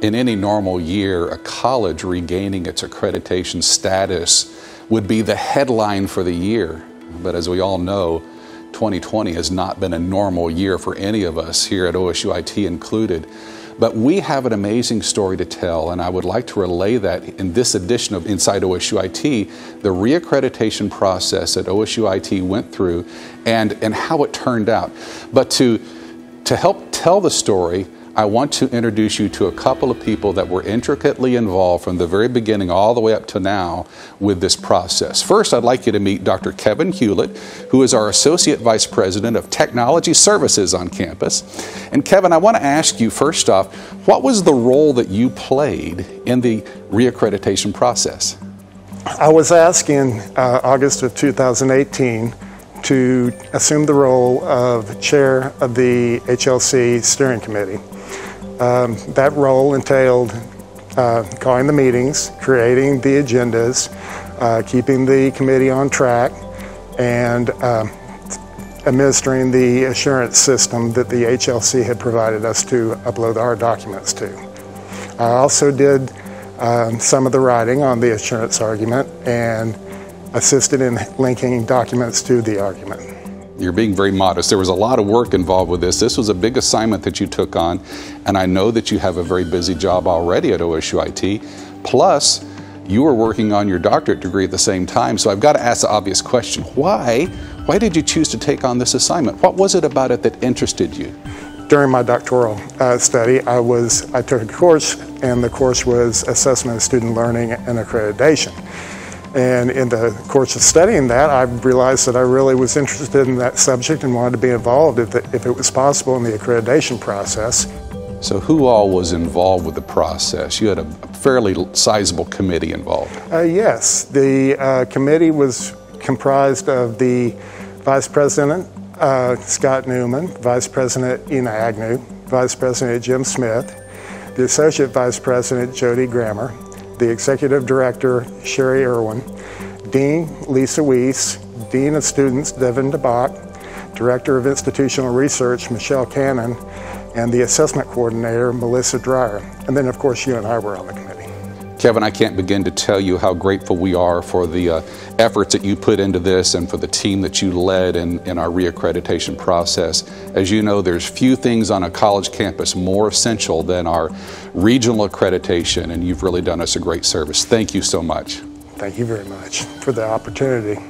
in any normal year, a college regaining its accreditation status would be the headline for the year. But as we all know, 2020 has not been a normal year for any of us here at OSUIT included. But we have an amazing story to tell, and I would like to relay that in this edition of Inside OSUIT, the reaccreditation process that OSUIT went through and how it turned out. But to help tell the story, I want to introduce you to a couple of people that were intricately involved from the very beginning all the way up to now with this process. First, I'd like you to meet Dr. Kevin Hulett, who is our Associate Vice President of Technology Services on campus. And Kevin, I want to ask you first off, what was the role that you played in the reaccreditation process? I was asked in August of 2018 to assume the role of chair of the HLC steering committee. That role entailed calling the meetings, creating the agendas, keeping the committee on track, and administering the assurance system that the HLC had provided us to upload our documents to. I also did some of the writing on the assurance argument and assisted in linking documents to the argument. You're being very modest. There was a lot of work involved with this. This was a big assignment that you took on, and I know that you have a very busy job already at OSUIT. Plus, you were working on your doctorate degree at the same time, so I've got to ask the obvious question. Why did you choose to take on this assignment? What was it about it that interested you? During my doctoral study, I took a course, and the course was Assessment of Student Learning and Accreditation. And in the course of studying that, I realized that I really was interested in that subject and wanted to be involved if it was possible in the accreditation process. So who all was involved with the process? You had a fairly sizable committee involved. Yes, the committee was comprised of the Vice President, Scott Newman, Vice President Ina Agnew, Vice President Jim Smith, the Associate Vice President Jody Grammer, the Executive Director, Sherry Irwin, Dean Lisa Weiss, Dean of Students, Devin DeBach, Director of Institutional Research, Michelle Cannon, and the Assessment Coordinator, Melissa Dreyer. And then, of course, you and I were on the committee. Kevin, I can't begin to tell you how grateful we are for the efforts that you put into this and for the team that you led in our reaccreditation process. As you know, there's few things on a college campus more essential than our regional accreditation, and you've really done us a great service. Thank you so much. Thank you very much for the opportunity.